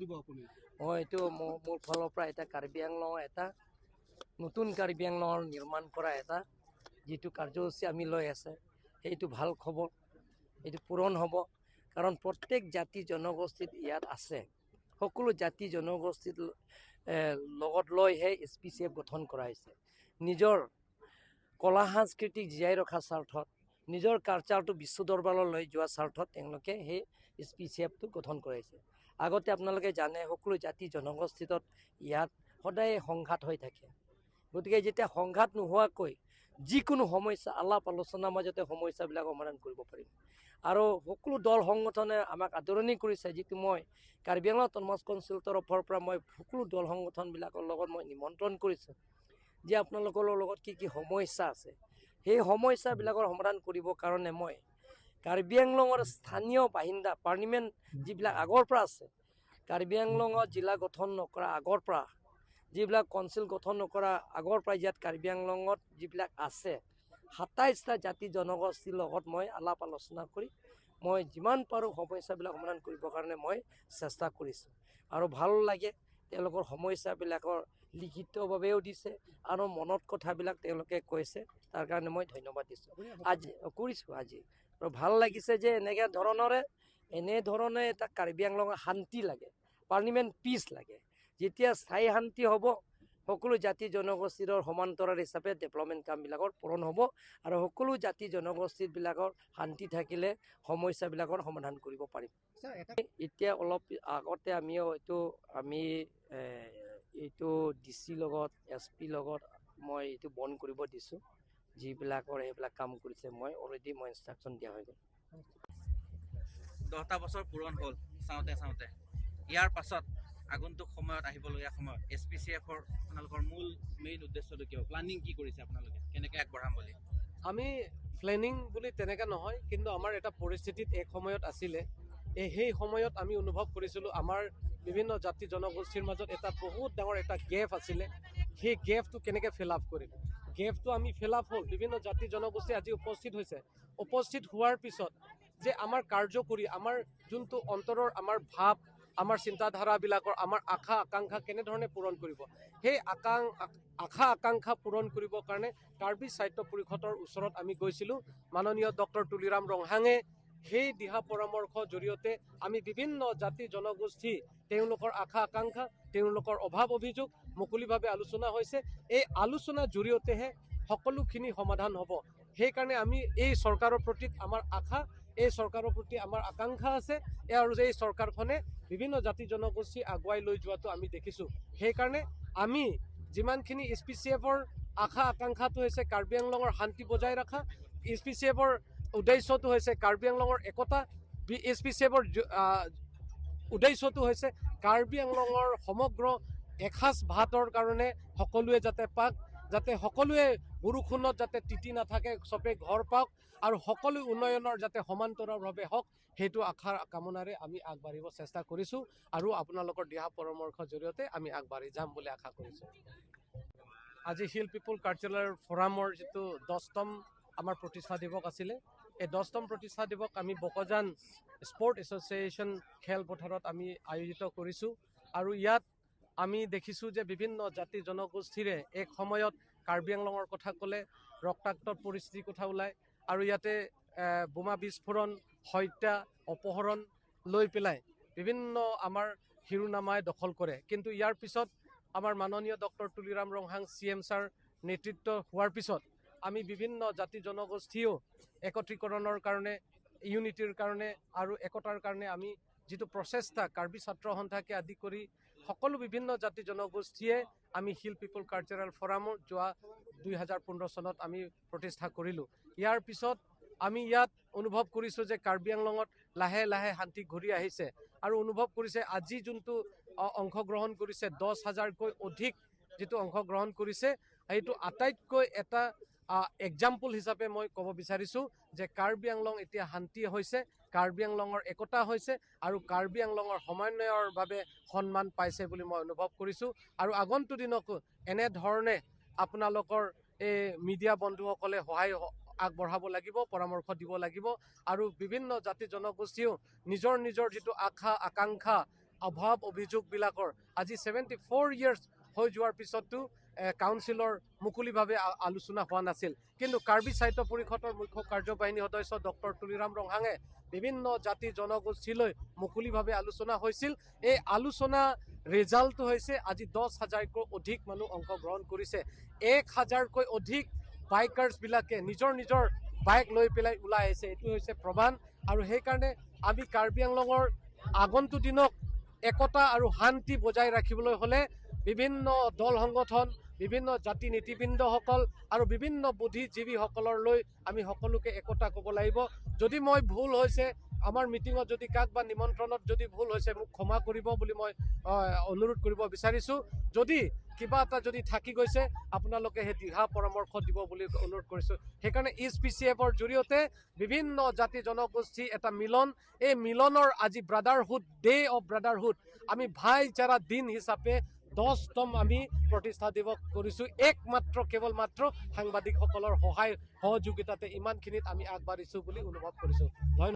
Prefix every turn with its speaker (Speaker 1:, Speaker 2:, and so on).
Speaker 1: দিব আপুনি
Speaker 2: মই এইটো মোৰ ফালৰ পৰা এটা কাৰ্বি আংলং এটা নতুন কাৰ্বি আংলঙৰ নিৰ্মাণ কৰা এটা যিটো কাৰ্যসূচী আমি লৈ আছে সেইটো ভাল খবৰ এইটো পূৰণ হ'ব কাৰণ প্ৰত্যেক জাতি জনগোষ্ঠীত ইয়াত আছে সকলো জাতি জনগোষ্ঠীত লগত লৈহে SPCF গঠন কৰা হৈছে নিজৰ কলা সাংস্কৃতিক জীয়াই ৰখা স্বাৰ্থত নিজৰ কালচাৰটো বিশ্ব দৰবাৰলৈ লৈ যোৱা স্বাৰ্থত তেওঁলোকে সেই SPCFটো গঠন কৰাইছে আগতে আপোনালোকে জানে সকলো জাতি জনগোষ্ঠীত ইয়াত সদায় সংঘাত হৈ থাকে গতিকে যেতিয়া সংঘাত নোহোৱাকৈ যিকোনো সমস্যা আলাপ আলোচনাৰ মাজতে সমস্যাবিলাক সমাধান কৰিব পাৰিম আৰু সকলো দল সংগঠনে আমাক আদৰণি কৰিছে যিটো মই কাৰ্বি আংলং অট'নমাছ কাউন্সিলৰ তৰফৰ পৰা মই সকলো দল সংগঠনবিলাকৰ লগত মই নিমন্ত্ৰণ কৰিছোঁ যে আপোনালোকৰ লগত কি কি সমস্যা আছে সেই সমস্যাবিলাকৰ সমাধান কৰিবৰ কাৰণে মই কাৰ্বি আংলঙৰ স্থানীয় বাসিন্দা পাৰ্লিমেণ্ট যিবিলাক আগৰ পৰা আছে কাৰ্বি আংলঙত জিলা গঠন নকৰা আগৰ পৰা যিবিলাক কাউন্সিল গঠন নকৰা আগৰ পৰা ইয়াত কাৰ্বি আংলঙত যিবিলাক আছে ২৭টা জাতি জনগোষ্ঠীৰ লগত মই আলাপ আলোচনা কৰি মই যিমান পাৰোঁ সমস্যাবিলাক সমাধান কৰিবৰ কাৰণে মই চেষ্টা কৰিছোঁ আৰু ভাল লাগে তেওঁলোকৰ সমস্যাবিলাকৰ লিখিতভাৱেও দিছে আৰু মনত কথাবিলাক তেওঁলোকে কৈছে তাৰ কাৰণে মই ধন্যবাদ দিছোঁ আজি কৰিছোঁ আজি আৰু ভাল লাগিছে যে এনেধৰণে এটা কাৰ্বি আংলঙৰ শান্তি লাগে পাৰ্লিমেণ্ট পিচ লাগে যেতিয়া স্থায়ী শান্তি হ'ব সকলো জাতি জনগোষ্ঠীৰ সমান্তৰাল হিচাপে ডেভেলপমেণ্ট কামবিলাকৰ পূৰণ হ'ব আৰু সকলো জাতি জনগোষ্ঠীবিলাকৰ শান্তি থাকিলে সমস্যাবিলাকৰ সমাধান কৰিব পাৰিম এতিয়া অলপ আগতে আমি এইটো DC লগত SP লগত মই এইটো বন্ধ কৰিব দিছোঁ যিবিলাকৰ এইবিলাক কাম কৰিছে মই অলৰেডি মই ইনষ্ট্ৰাকশ্যন দিয়া হৈ গ'ল
Speaker 3: 10টা বছৰ পূৰণ হ'ল চাওঁতে ইয়াৰ পাছত আগন্তুক সময়ত আহিবলগীয়া সময়ত SPCFৰ আপোনালোকৰ মেইন উদ্দেশ্যটো কিয় প্লানিং কি কৰিছে আপোনালোকে কেনেকৈ আগবঢ়াম বুলি
Speaker 1: আমি প্লেনিং বুলি তেনেকৈ নহয় কিন্তু আমাৰ এটা পৰিস্থিতিত এক সময়ত আছিলে সেই সময়ত আমি অনুভৱ কৰিছিলোঁ আমাৰ বিভিন্ন জাতি জনগোষ্ঠীৰ মাজত এটা বহুত ডাঙৰ এটা গেপ আছিলে সেই গেপটো কেনেকৈ ফিল আপ কৰিম গেপটো আমি ফিল আপ হ'ল বিভিন্ন জাতি জনগোষ্ঠী আজি উপস্থিত হৈছে উপস্থিত হোৱাৰ পিছত যে আমাৰ কাৰ্যকৰী আমাৰ যোনটো অন্তৰৰ আমাৰ ভাৱ আমাৰ চিন্তাধাৰাবিলাকৰ আমাৰ আশা আকাংক্ষা কেনেধৰণে পূৰণ কৰিব সেই আশা আকাংক্ষা পূৰণ কৰিবৰ কাৰণে কাৰ্বি সাহিত্য পৰিষদৰ ওচৰত আমি গৈছিলোঁ মাননীয় ডক্টৰ তুলিৰাম ৰংহাঙে সেই দিহা পৰামৰ্শৰ জৰিয়তে আমি বিভিন্ন জাতি জনগোষ্ঠী তেওঁলোকৰ আশা আকাংক্ষা তেওঁলোকৰ অভাৱ অভিযোগ মুকলিভাৱে আলোচনা হৈছে এই আলোচনাৰ জৰিয়তেহে সকলোখিনি সমাধান হ'ব সেইকাৰণে আমি এই চৰকাৰৰ প্ৰতি আমাৰ আশা এই চৰকাৰৰ প্ৰতি আমাৰ আকাংক্ষা আছে আৰু এই চৰকাৰখনে বিভিন্ন জাতি জনগোষ্ঠী আগুৱাই লৈ যোৱাটো আমি দেখিছোঁ সেইকাৰণে আমি যিমানখিনি SPCFৰ আশা আকাংক্ষাটো হৈছে কাৰ্বি আংলঙৰ শান্তি বজাই ৰখা SPCFৰ উদ্দেশ্যটো হৈছে কাৰ্বি আংলঙৰ একতা SPCFৰ উদ্দেশ্যটো হৈছে কাৰ্বি আংলঙৰ সমগ্ৰ এসাঁজ ভাতৰ কাৰণে সকলোৱে যাতে পাক যাতে সকলোৱে বৰষুণত যাতে তিতি নাথাকে চবে ঘৰ পাওক আৰু সকলো উন্নয়নৰ যাতে সমান্তৰালভাৱে হওক সেইটো আশাৰ কামনাৰে আমি আগবাঢ়িব চেষ্টা কৰিছোঁ আৰু আপোনালোকৰ দিহা পৰামৰ্শৰ জৰিয়তে আমি আগবাঢ়ি যাম বুলি আশা কৰিছোঁ আজি হিল পিপল কালচাৰেল ফৰামৰ যিটো 10তম আমাৰ প্ৰতিষ্ঠা দিৱস আছিলে এই 10তম প্ৰতিষ্ঠা দিৱস আমি বকজান স্পৰ্ট এছ'চিয়েশ্যন খেলপথাৰত আমি আয়োজিত কৰিছোঁ আৰু ইয়াত আমি দেখিছোঁ যে বিভিন্ন জাতি জনগোষ্ঠীৰে এক সময়ত কাৰ্বি আংলঙৰ কথা ক'লে ৰক্তাক্ত পৰিস্থিতিৰ কথা ওলায় আৰু ইয়াতে বোমা বিস্ফোৰণ হত্যা অপহৰণ লৈ পেলাই বিভিন্ন আমাৰ শিৰোনামাই দখল কৰে কিন্তু ইয়াৰ পিছত আমাৰ মাননীয় doctor Tuliram Ronghang CM sir নেতৃত্ব হোৱাৰ পিছত আমি বিভিন্ন জাতি জনগোষ্ঠীও একত্ৰীকৰণৰ কাৰণে ইউনিটিৰ কাৰণে আৰু একতাৰ কাৰণে আমি যিটো প্ৰচেষ্টা কাৰ্বি ছাত্ৰ সন্থাকে আদি কৰি সকলো বিভিন্ন জাতি জনগোষ্ঠীয়ে আমি হিল পিপল কালচাৰেল ফৰামৰ যোৱা 2015 চনত আমি প্ৰতিষ্ঠা কৰিলোঁ ইয়াৰ পিছত আমি ইয়াত অনুভৱ কৰিছোঁ যে কাৰ্বি আংলঙত লাহে লাহে শান্তি ঘূৰি আহিছে আৰু অনুভৱ কৰিছে আজি যোনটো অংশগ্ৰহণ কৰিছে 10,000কৈ অধিক যিটো অংশগ্ৰহণ কৰিছে সেইটো আটাইতকৈ এটা এক্সাম্পল হিচাপে মই ক'ব বিচাৰিছোঁ যে কাৰ্বি আংলং এতিয়া শান্তি হৈছে কাৰ্বি আংলঙৰ একতা হৈছে আৰু কাৰ্বি আংলঙৰ সমন্বয়ৰ বাবে সন্মান পাইছে বুলি মই অনুভৱ কৰিছোঁ আৰু আগন্তুক দিনকো এনেধৰণে আপোনালোকৰ এই মিডিয়া বন্ধুসকলে সহায় আগবঢ়াব লাগিব পৰামৰ্শ দিব লাগিব আৰু বিভিন্ন জাতি জনগোষ্ঠীও নিজৰ যিটো আশা আকাংক্ষা অভাৱ অভিযোগবিলাকৰ আজি 74 ইয়াৰ্ছ হৈ যোৱাৰ পিছতো কাউন্সিলৰ মুকলিভাৱে আলোচনা হোৱা নাছিল। কিন্তু কাৰ্বি সাহিত্য পৰিষদৰ মুখ্য কাৰ্যবাহিনী সদস্য ডক্টৰ তুলিৰাম ৰংহাঙে বিভিন্ন জাতি জনগোষ্ঠীলৈ মুকলিভাৱে আলোচনা হৈছিল। এই আলোচনা ৰিজাল্টটো হৈছে আজি 10,000কৈ অধিক মানুহ অংশগ্ৰহণ কৰিছে। 1,000কৈ অধিক বাইকাৰ্ছবিলাকে নিজৰ নিজৰ বাইক লৈ পেলাই ওলাই আহিছে। এইটো হৈছে প্ৰমাণ। আৰু সেইকাৰণে আমি কাৰ্বি আংলঙৰ আগন্তুক দিনক একতা আৰু শান্তি বজাই ৰাখিবলৈ হ'লে বিভিন্ন দল সংগঠন, বিভিন্ন জাতি নীতিবৃন্দসকল আৰু বিভিন্ন বুদ্ধিজীৱীসকললৈ আমি সকলোকে একতা ক'ব লাগিব। যদি মই ভুল হৈছে, আমাৰ মিটিঙত যদি কাক বা নিমন্ত্ৰণত যদি ভুল হৈছে মোক ক্ষমা কৰিব বুলি মই অনুৰোধ কৰিব বিচাৰিছোঁ। যদি কিবা এটা যদি থাকি গৈছে আপোনালোকে সেই দিহা পৰামৰ্শ দিব বুলি অনুৰোধ কৰিছোঁ। সেইকাৰণে SPCFৰ জৰিয়তে বিভিন্ন জাতি জনগোষ্ঠী এটা মিলন, এই মিলনৰ আজি ব্ৰাদাৰহুড ডে অফ ব্ৰাদাৰহুড আমি ভাইচাৰা দিন হিচাপে 10তম আমি প্ৰতিষ্ঠা দিৱস কৰিছোঁ। কেৱল মাত্ৰ সাংবাদিকসকলৰ সহায় সহযোগিতাতে ইমানখিনিত আমি আগবাঢ়িছোঁ বুলি অনুভৱ কৰিছোঁ। ধন্যবাদ।